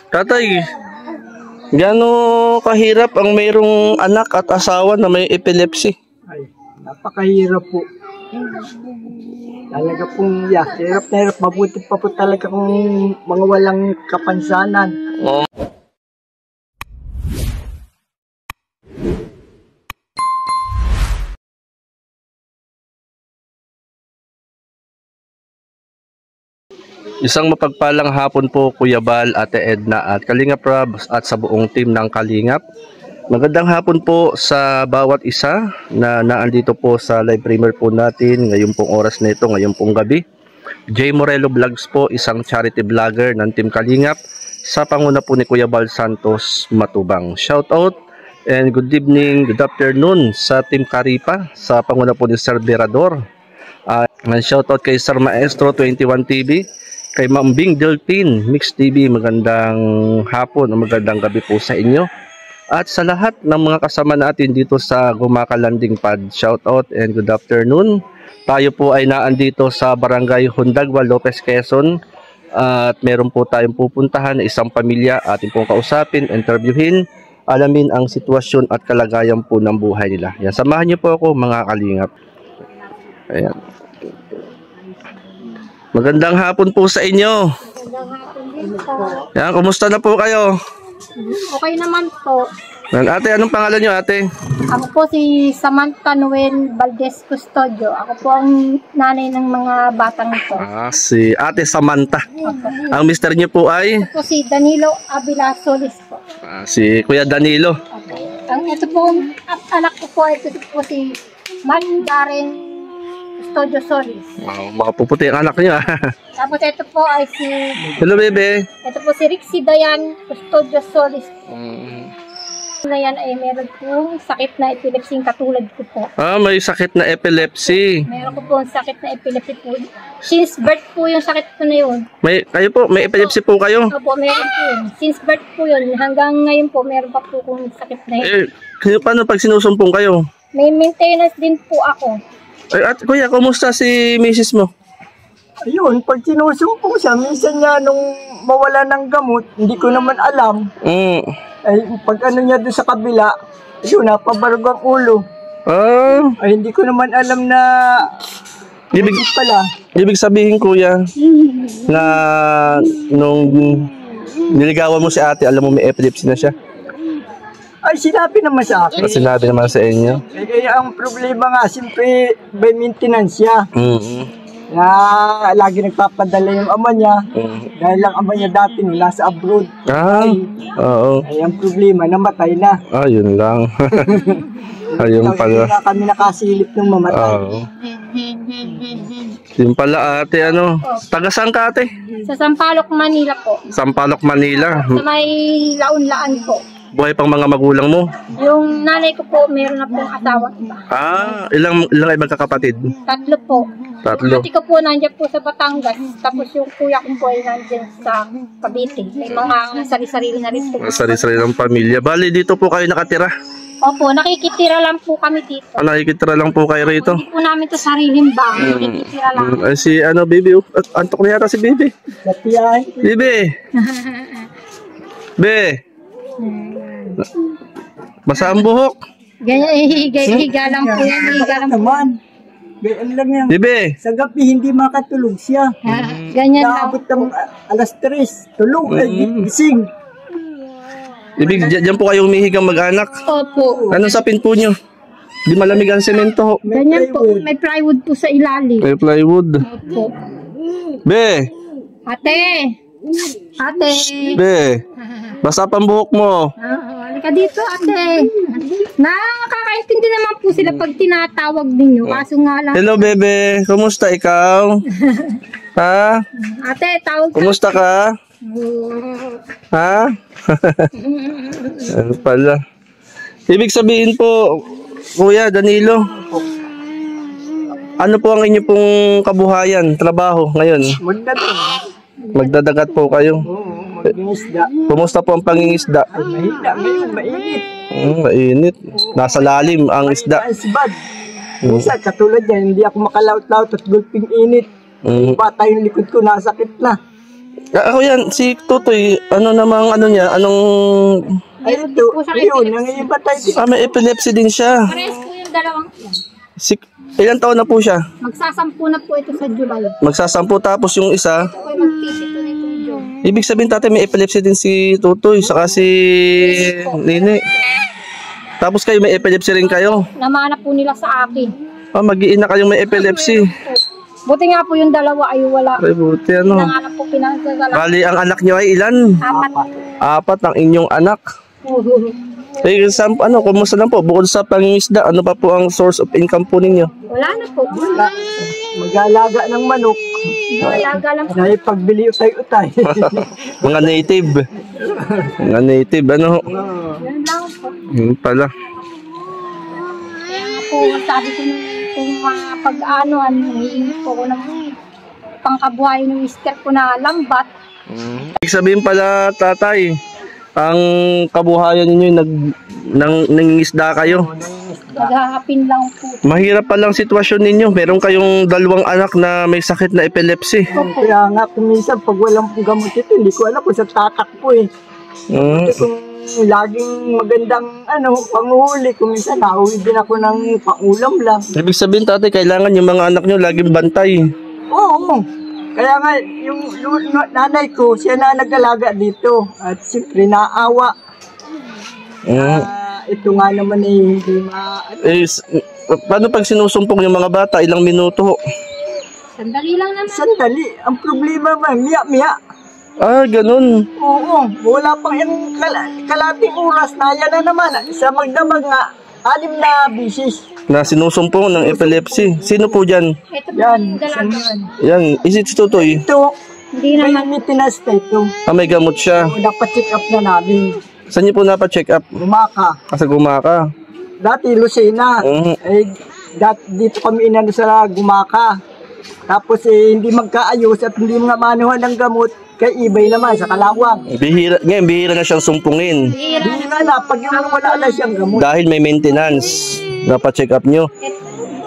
Tatay, gaano kahirap ang mayroong anak at asawa na may epilepsy? Ay, napakahirap po. Talaga pong, hirap na hirap. Mabuti pa po talaga kung mga walang kapansanan. Isang mapagpalang hapon po Kuya Bal, Ate Edna at Kalingap Rob at sa buong team ng Kalingap. Magandang hapon po sa bawat isa na naandito po sa live premiere po natin ngayon pong oras na ito, ngayon pong gabi. Jay Morelo Vlogs po, isang charity vlogger ng Team Kalingap sa panguna po ni Kuya Bal Santos Matubang. Shout out and good evening, good afternoon sa Team Karipa sa panguna po ni Sir Berador. Shout out kay Sir Maestro 21 TV, kay Ma'am Bing Delphin Mix TV, magandang hapon o magandang gabi po sa inyo. At sa lahat ng mga kasama natin dito sa Gumaka Landing Pad, shout out and good afternoon. Tayo po ay naandito sa Barangay Hundagwa, Lopez, Quezon. At meron po tayong pupuntahan na isang pamilya, atin pong kausapin, interviewin, alamin ang sitwasyon at kalagayan po ng buhay nila. Yan, samahan niyo po ako mga Kalingap. Ayan. Magandang hapon po sa inyo. Magandang hapon din po. Yan, kumusta na po kayo? Okay naman po. Yan, ate, anong pangalan nyo, ate? Ako po si Samantha Noel Valdez Custodio. Ako po ang nanay ng mga batang ito. Si Ate Samantha. Okay. Ang mister niyo po ay? Ito po si Danilo Avila Solis po. Si Kuya Danilo. Okay. Ito po, anak ko po, ito po si Mark Darren Custodio Solis. Wow, makapuputi ang anak niya. Tapos ito po ay si... Hello, bebe. Ito po si Rixie Dayan Custodio Solis. Na yan ay meron pong sakit na epilepsy katulad ko po. May sakit na epilepsy. Meron ko po ang sakit na epilepsy po. Since birth po yung sakit ko na yun. Kayo po, may epilepsy po kayo? Opo, meron po yun. Since birth po yun. Hanggang ngayon po, meron pa po kong sakit na yun. Paano pag sinusumpong kayo? May maintenance din po ako. At kuya, kumusta si misis mo? Ayun, pag sinusumpong siya, minsan niya nung mawala ng gamot, hindi ko naman alam. Ay, pag ano niya doon sa kabila, ayun, napabarog ang ulo. Ay, hindi ko naman alam na Ibig sabihin, kuya, na nung niligawan mo si ate, alam mo may epilepsy na siya? Ay, sinabi naman sa akin. Sinabi naman sa inyo? Kaya ang problema nga, siyempre, may maintenance siya. Na lagi nagpapadala yung ama niya. Dahil lang ama niya dati nila sa abroad. Oo. Ay, ang problema, namatay na. Yun lang. Ayun pala. Hindi na kami nakasilip ng mamatay. Yun pala, ate, ano? Taga saan ka, ate? Sa Sampaloc, Manila po. Sampaloc, Manila. Sa may Laon-Laan po. Buhay pang mga magulang mo? Yung nanay ko po, meron na pong asawa iba. Ilang ibang kakapatid? 3 po. Tatlo. Ati ko po nandiyan po sa Batangas. Tapos yung kuya ko po ay nandiyan sa Cavite. May mga sarili-sarili na rin po. Sarili-sarili ng pamilya. Bali, dito po kayo nakatira? Opo, nakikitira lang po kami dito. Nakikitira lang po kayo rito? Hindi po namin ito sariling bahay. Nakikitira lang. Si baby. Antok na yata si baby. Baby. Be. Basa ang buhok. Ganyan, higa lang po yan. Higa lang po. Ganyan lang yan. Bibi. Sa gabi, hindi makatulog siya. Ganyan lang. Naabot ng alas 3. Tulog, gising. Ibig, dyan po kayo humihigang mag-anak. Opo. Anong sapin po nyo? Di malamig ang semento. Ganyan po. May plywood po sa ilalim. May plywood. Opo. Be. Ate. Be. Basa pang buhok mo. Halika dito, ate. Nakakaintindi naman po sila pag tinatawag ninyo. Kaso nga lang. Hello, bebe. Kumusta ikaw? Ha? Ate, tawag ka. Kumusta ka? Ha? Ano pala? Ibig sabihin po, Kuya Danilo, ano po ang inyo pong kabuhayan, trabaho ngayon? Magdadagat po kayo. Mag-ingisda. Kumusta po ang pangingisda? Mainit. Mainit. Nasa lalim ang isda. Bad. Minsan, katulad yan, hindi ako makalaut-laut at gulping init. Bata yung likod ko, nasakit na. Ako yan, si Tutoy, ano namang ano niya, anong... Ay, ito, yun, nangibatay din. May epilepsy din siya. Pares po yung dalawang yan. Ilan taon na po siya? Magsasampu na po ito sa July. Magsasampu tapos yung isa. Ito po yung magpipito na itong June. Ibig sabihin tatay may epilepsy din si Tutoy, saka si Nene. Tapos kayo may epilepsy rin kayo. Namana po nila sa akin. Mag-iina kayong may epilepsy. Buti nga po yung dalawa ay wala. Ay, buti ano. Nanganap po pinagdadala. Bali, ang anak niyo ay ilan? 4. 4 ang inyong anak. Kumusta na po? Bukod sa pangingisda, ano pa po ang source of income po ninyo? Wala na po. Mag-aalaga ng manok. Alaga lang po. Dahil pagbili utay-utay. Mga native. Mga native, ano? Yan lang po. Yun pala. Kaya nga po, sabi ko nung kung mga pag-ano, nangiinit po ako ng pangkabuhay ng mister ko na lambat. Ibig sabihin pala, tatay, ang kabuhayan ninyo nangingisda kayo. Naghahapin lang po. Mahirap palang sitwasyon ninyo. Meron kayong 2 anak na may sakit na epilepsy. Kaya nga, minsan pag walang gamot ito, hindi ko alam kung sa tatakbo eh. Kung laging magandang panguhuli, kung minsan nauwi din ako ng pangulam lang. Ibig sabihin, tatay, kailangan yung mga anak nyo laging bantay. Oo. Kaya nga, yung nanay ko, siya na nag-alaga dito. At siyempre, naawa. Ito nga naman hindi paano pag sinusumpong yung mga bata? Ilang minuto ho? Sandali lang naman. Sandali. Ang problema ba, miya-miya. Ganun. Oo, wala pang yung kalating oras na yan na naman. Sa magdamag nga, 6 na bisis. Na sinusumpong ng epilepsy. Sino po dyan? Ito po Yan, yung dalaga. Yan, is it si Tutoy? Ito, Hindi may naman. maintenance na ito. May gamot siya. Napacheck up na namin. Saan niyo po napacheck up? Gumaka. Sa Gumaka. Dati, Lucena. Dito kami inano sa Gumaka. Tapos hindi magkaayos at hindi mga manuhan ng gamot. Kay Ibay naman sa Kalawang. Ngayon, bihira na siyang sumpungin. Hindi na, pag yung wala na siyang gamot. Dahil may maintenance. Napacheck up nyo.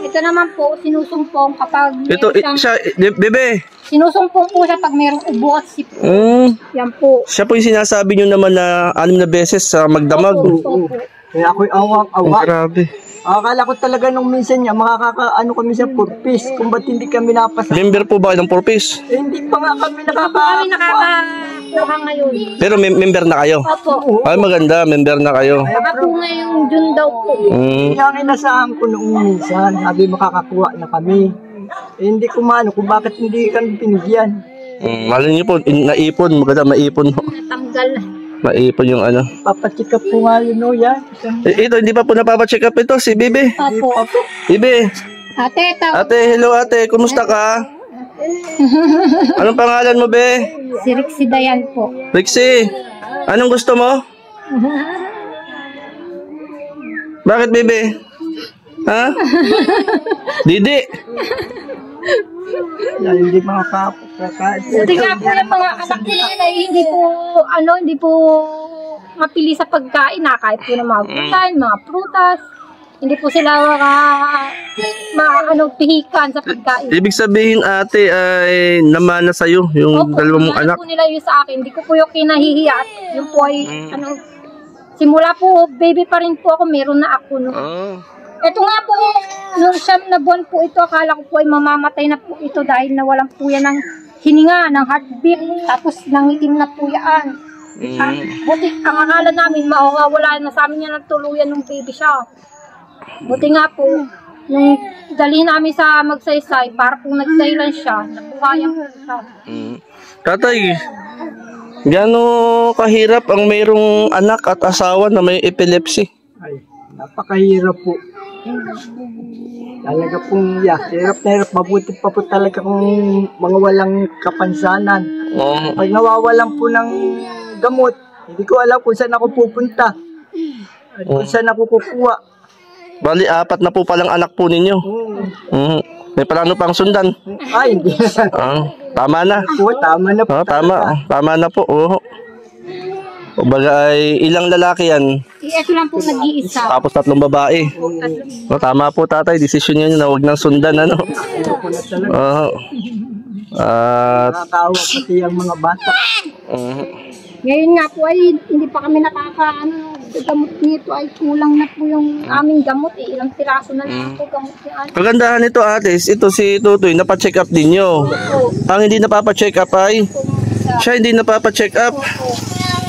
Ito naman po, sinusumpong kapag Ito, bebe. sinusumpong po siya pag mayroong ubo at sip. Yan po. Siya po yung sinasabi nyo naman na 6 na beses sa magdamag. Opo. Kaya ako'y awang-awa. Grabe. Akala ko talaga nung minsan niya, kami sa purpose, kung ba't hindi kami napasa. Member po ba kayo ng Purpose? Hindi pa nga kami Kami nakakakuha ngayon. Pero member na kayo? Opo. Ay, maganda. Member na kayo. Baka po ngayong June daw po. Kaya ang inasahan ko noong minsan, sabi makakakuha na kami. Hindi ko maano kung bakit hindi kami pinigyan. Malin niyo po, naipon. Maganda, maipon. Natanggal. Maipon yung ano. Papacheck up po nga yun, no, yan. Ito, hindi pa po napapacheck up ito, si Bibi. Opo. Bibi. Ate, Ate, hello ate. Kumusta ka? Anong pangalan mo, Be? si Rixie Dayan po. Rixie, anong gusto mo? Bakit, Bibi? Ha? Didi. Yan, hindi makakapagkakain. Buti nga po yung mga anak nila ay hindi po mapili sa pagkain na kahit po ng mga gulay, mga prutas. Hindi po sila pihikan sa pagkain. Ibig sabihin, ate, ay namana sa'yo, yung dalawa mong anak. Po nila yun sa akin. Hindi ko po yung kinahihiya. At yung po ay, simula po, baby pa rin po ako, meron na ako. No? Ito nga po, nung 9 na buwan po ito, akala ko po ay mamamatay na po ito dahil nawalan po yan ng hininga, ng heartbeat, tapos nangitim na po yan. Buti, ang akala namin, mawawala na sa amin yan ng tuluyan ng baby siya. Buti nga po, nung dali namin sa magsaysay, para po nagdaylan siya, nabuhayan po siya. Tatay, gaano kahirap ang mayroong anak at asawa na may epilepsy? Ay, napakahirap po. Talaga pong, hirap na hirap. Mabuti pa po talaga kung mga walang kapansanan. Pag nawawalan po ng gamot, hindi ko alam kung saan ako pupunta. At kung saan ako kukuha. Bali, 4 na po palang anak po ninyo. May plano pang sundan. Ay, hindi. Tama na. Tama na po. Tama na po. Baga ay ilang lalaki yan? Ito lang po nag-iisa. Tapos 3 babae. Tama po tatay, desisyon niyo na huwag nang sundan ano. At Nakakaawa pati ang mga bata. Ngayon nga po ay hindi pa kami gamot nito ay kulang na po yung aming gamot eh. Ilang piraso na lang po gamot ni Ate. kagandahan nito, ate, ito si Tutoy, napacheck up din nyo. Ang hindi napapacheck up ay, siya hindi napapacheck up.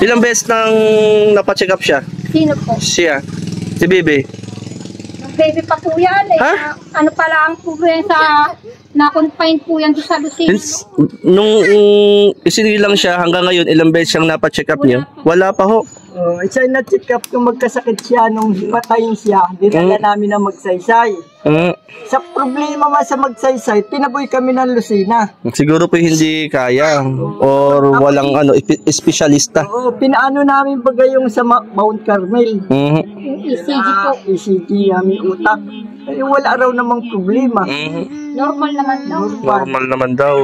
Ilang beses nang napacheck up siya? Sino po? Siya. Si Bibi. Baby pa po yan eh. Ha? Ano pala ang po yan sa na-confine po yan doon sa Lucino. Nung isinilang siya hanggang ngayon, ilang beses siyang napacheck up niyo? Wala pa ho. Siya na-check up nung magkasakit siya, nung himatayin siya, dinala namin na magsaysay. Sa problema nga sa magsaysay, tinaboy kami ng Lucina. Siguro po hindi kaya or walang espesyalista. Oo, pinaano namin bagay yung sa Mount Carmel. Yung ECG po. ECG namin utak. Eh, wala raw namang problema. Normal naman daw. Normal naman daw.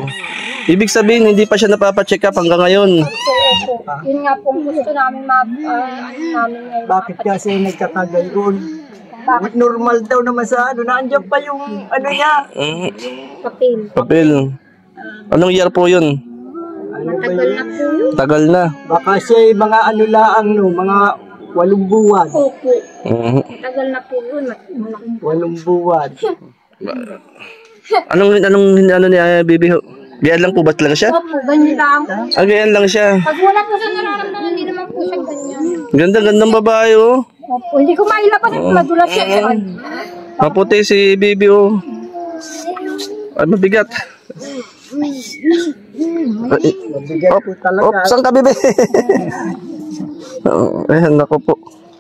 Ibig sabihin, hindi pa siya napapacheck up hanggang ngayon. Opo. Yun nga po gusto namin namin ngayon. Bakit kasi nagkatagal yun? Normal daw naman sa nandiyan pa yung niya. Papel. Papel. Anong year po yun? Matagal na po yun. Tagal na. Baka siya mga laang, mga 8 buwan. Opo. Matagal na po yun. Malaking 8 buwan. Anong ni Bibi ho? Ganyan lang po ba talaga siya? Opo, ganyan lang. Ganyan lang siya. Pag wala po siya nararamdaman, hindi naman po siya ganyan. Gandang babae oh. Opo, hindi ko mailabas at madulas siya. Maputi si Bibi oh. Ay, mabigat. Mabigat po talaga. Saan ka, Bibi? Ayan, ako po.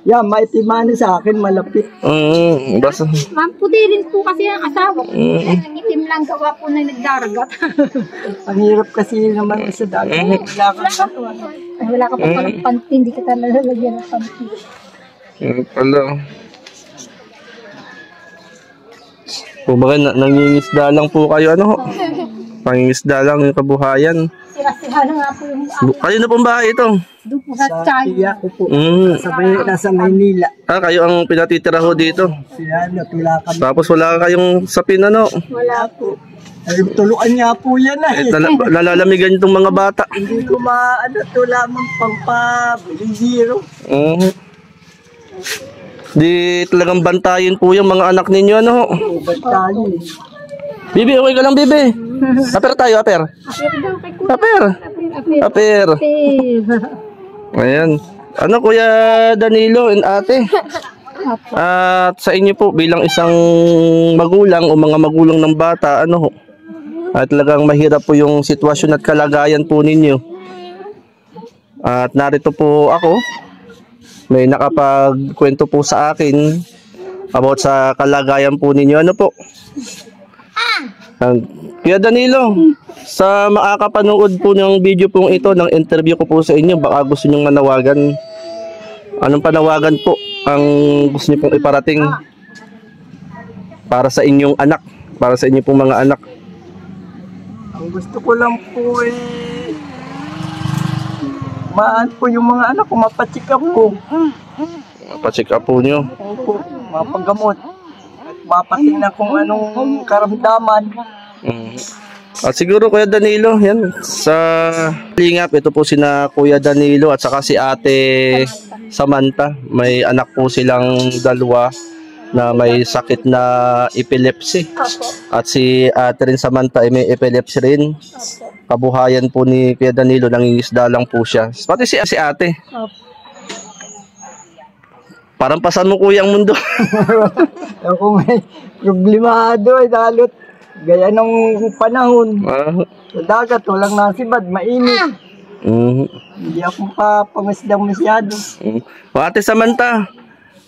Yan, may timano sa akin, malapit. Basta. Puti rin po kasi ang asawa ko. Nangitim lang gawa po na nagdaragat. Ang hirap kasi naman sa dagat. Ay, wala ka pa palang panty, hindi ka talaga lalagyan ng panty. Pala. Kumbaga, nangingisda lang po kayo, Pangingisda lang yung kabuhayan. Sira-sira na nga po yung Kayo na pong bahay ito? doon po sa Sa Chay. tiya ko po. Nasa Maynila. Kayo ang pinatitira ho dito. Sila, natulakan. Tapos wala kayong sapin, Wala po. Ay, tuluan niya po yan Nalalamigan itong mga bata. Hindi ko tulamang pangpa-zero. Di talagang bantayin po yung mga anak ninyo, Ba't tayo? Bibi, okay ka lang, Bibi. Aper tayo, aper. Apir daw kay Kuya. Aper. Aper. Ayan. Kuya Danilo and ate? At sa inyo po, bilang isang magulang o mga magulang ng bata, at talagang mahirap po yung sitwasyon at kalagayan po ninyo. At narito po ako. May nakapagkwento po sa akin about sa kalagayan po ninyo. Po? Kuya Danilo, sa makakapanood po ng video pong ito, ng interview ko po sa inyo, baka gusto nyong manawagan. Anong panawagan po ang gusto nyo pong iparating para sa inyong anak, para sa inyong pong mga anak? Ang gusto ko lang po po yung mga anak ko, mapacheck up ko. Mapacheck up po nyo. Opo, mapagamot. At mapatingnan kung anong karamdaman. At siguro Kuya Danilo, yan, sa lingap, ito po sina Kuya Danilo at saka si Ate Samantha. May anak po silang dalawa na may sakit na epilepsy. At si Ate rin Samantha ay may epilepsy rin. Kabuhayan po ni Kuya Danilo, nangingisda lang po siya. Pati si Ate. Parang pasan mo kuya ang mundo. Ako may problemado dalot. Gaya ng panahon. Sa dagat, walang nasibad, mainit. Hindi ako papangisdang masyado. Ate Samantha,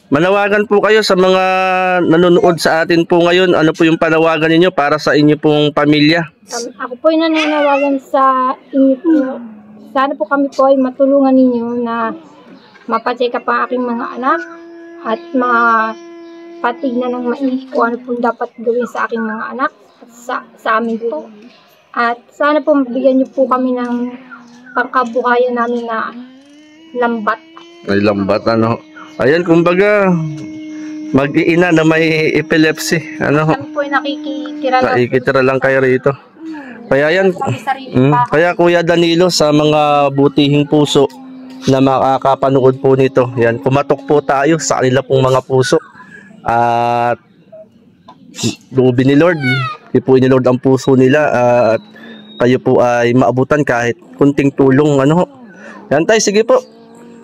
manawagan po kayo sa mga nanonood sa atin po ngayon. Ano po yung panawagan ninyo para sa inyo pong pamilya? Ako po ay nananawagan sa inyo po. Sana po kami po ay matulungan ninyo na mapacheck up ang aking mga anak at mapatignan ng maigi kung ano po dapat gawin sa aking mga anak at sa amin po. At sana po mabigyan niyo po kami ng pangkabuhayan namin na lambat. Ay, lambat, Ayan, kumbaga, mag-iina na may epilepsy. Kami po ay nakikitira lang. Nakikitira lang kayo rito. Kaya yan, kaya Kuya Danilo, sa mga butihing puso na makakapanood po nito, yan, kumatok po tayo sa kanila pong mga puso. At loobin ni Lord, ipuin ni Lord ang puso nila at kayo po ay maabutan kahit kunting tulong. Ano ho? Yan tayo, sige po.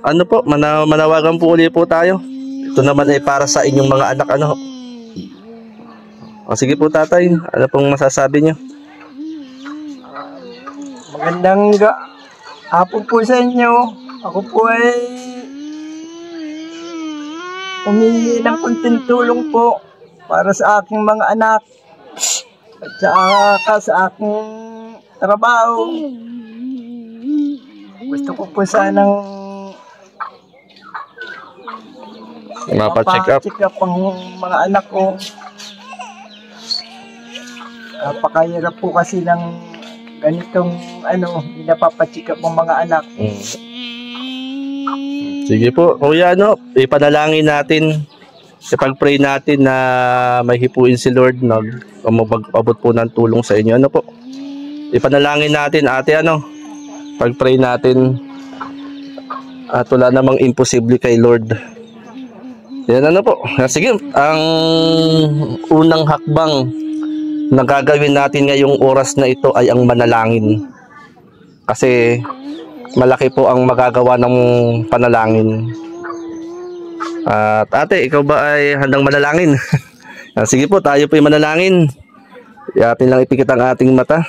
Ano po, manawagan po ulit po tayo. Ito naman ay para sa inyong mga anak. Ano ho? Sige po tatay, ano pong masasabi niyo? Magandang hapon po sa inyo. Ako po ay humingi ng kunting tulong po para sa aking mga anak at sa aking trabaho. Gusto ko po sanang Mapa-check up ang mga anak ko. Napakahirap po kasi ng ganitong napapa-check up ang mga anak. Sige po, kuya, ipanalangin natin, ipag-pray natin na may hipuin si Lord na magpabot po ng tulong sa inyo. Ano po? Ipanalangin natin, ate, pag-pray natin at wala namang imposible kay Lord. Yan, po. Sige, ang unang hakbang na gagawin natin ngayong oras na ito ay ang manalangin. Kasi malaki po ang magagawa ng panalangin. At ate, ikaw ba ay handang manalangin? Sige po, tayo po ay manalangin. Atin lang ipikit ang ating mata.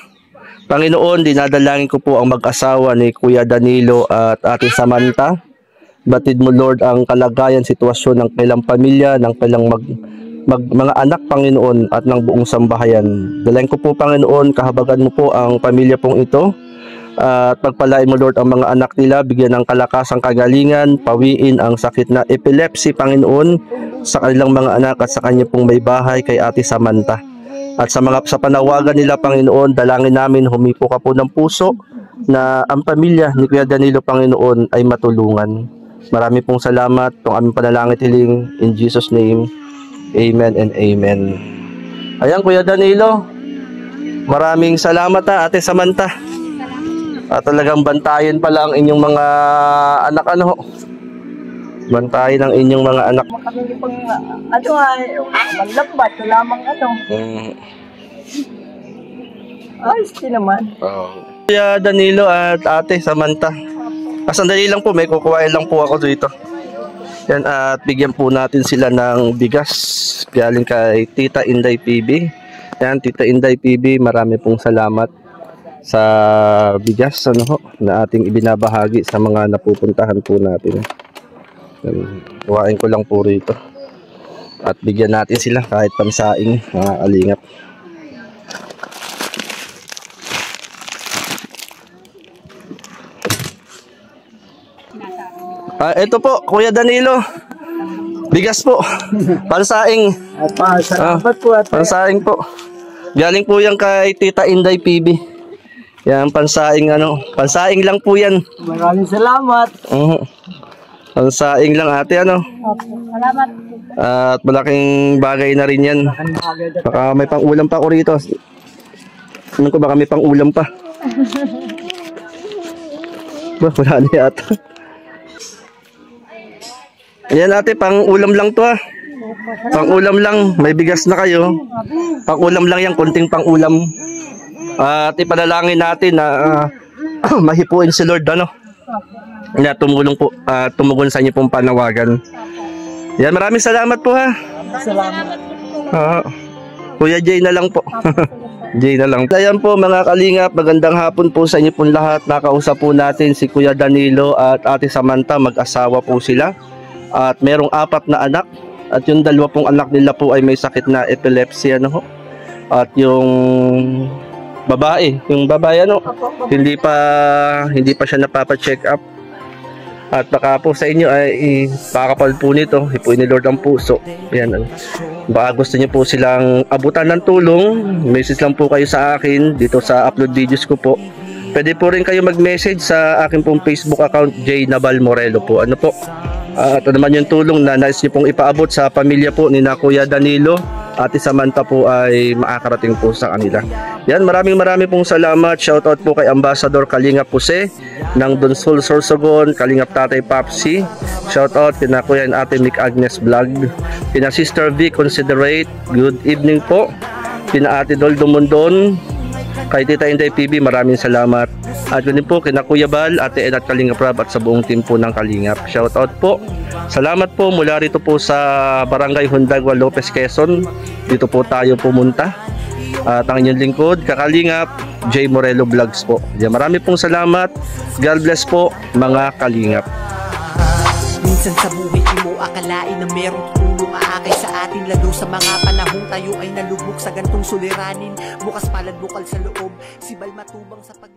Panginoon, dinadalangin ko po ang mag-asawa ni Kuya Danilo at Ate Samantha. Batid mo, Lord, ang kalagayan, sitwasyon ng kailang pamilya, ng kailang mga anak, Panginoon, at ng buong sambahayan. Dalayan ko po, Panginoon, kahabagan mo po ang pamilya pong ito. At pagpalain mo, Lord, ang mga anak nila, bigyan ng kalakasang kagalingan, pawiin ang sakit na epilepsy, Panginoon, sa kanilang mga anak at sa kanya pong may bahay kay Ate Samantha. At sa panawagan nila, Panginoon, dalangin namin, humipo ka po ng puso na ang pamilya ni Kuya Danilo, Panginoon, ay matulungan. Marami pong salamat. Itong aming panalangin hiling in Jesus' name. Amen and amen. Ayan, Kuya Danilo, maraming salamat Ate Samantha. At talagang bantayan pala ang inyong mga anak, bantayan ang inyong mga anak. Kami pang manlabat, lamang ayos din naman. Kuya Danilo at Ate Samantha, sandali lang po, may kukuhain lang po ako dito. Yan, at bigyan po natin sila ng bigas galing kay Tita Inday PB. Yan, Tita Inday PB, marami pong salamat sa bigas na ating ibinabahagi sa mga napupuntahan po natin. Kuhain ko lang po rito. At bigyan natin sila kahit pansaing, mga kalingap. Ito po, Kuya Danilo. Bigas po. Pansaing. Salamat po. Pansaing po. Galing po yan kay Tita Inday PB. Yan, pansaing pansaing lang po yan. Maraming salamat. Pansaing lang ate, Salamat. At malaking bagay na rin yan. Baka may pang-ulam pa ako rito. Baka may pang-ulam pa. Wala na yata. Ayan ate, pang-ulam lang to Pang-ulam lang, may bigas na kayo. Pang-ulam lang yan, konting pang-ulam. At ipanalangin natin na mahipuin si Lord na tumulong po, tumugon sa inyo pong panawagan. Yan, maraming salamat po Salamat. Kuya Jay na lang po. Jay na lang. Ayan po mga kalingap, magandang hapon po sa inyo pong lahat. Nakausap po natin si Kuya Danilo at Ate Samantha, mag-asawa po sila. At merong 4 na anak. At yung 2 pong anak nila po ay may sakit na epilepsy. At yung babae, hindi pa siya napapa-check up. At baka po sa inyo ay pakapal po nito, hipuin ni Lord ang puso. Yan. Baka gusto niyo po silang abutan ng tulong, message lang po kayo sa akin dito sa upload videos ko po. Pwede po rin kayo mag-message sa akin pong Facebook account, J. Nabal Morelo po. Ito naman yung tulong na nais niyo pong ipaabot sa pamilya po ni Kuya Danilo Ate Samantha po ay makakarating po sa kanila. Yan, maraming pong salamat. Shoutout po kay Ambassador Kalingap Jose ng Donsul Sorsogon, Kalingap Tatay Papsi. Shoutout kina Kuya and Ate Mick Agnes Vlog, kina Sister V Considerate, good evening po. Kina Ate Dol Dumondon, kay Tita Inday PB, maraming salamat. At yun din po kina Kuya Bal, Ate Ed at Kalingap Rab at sa buong team po ng Kalingap. Shoutout po. Salamat po mula rito po sa Barangay Hundagwa, Lopez, Quezon. Dito po tayo pumunta. At ang inyong lingkod, Kakalingap, J. Morelo Vlogs po. Yan, marami pong salamat. God bless po mga Kalingap. Minsan sa buhay di mo akalain na merong tulong aakay sa atin, lalo sa mga panahong tayo ay nalubog sa gantong suliranin. Bukas palad bukal sa loob, sibal matubang sa pag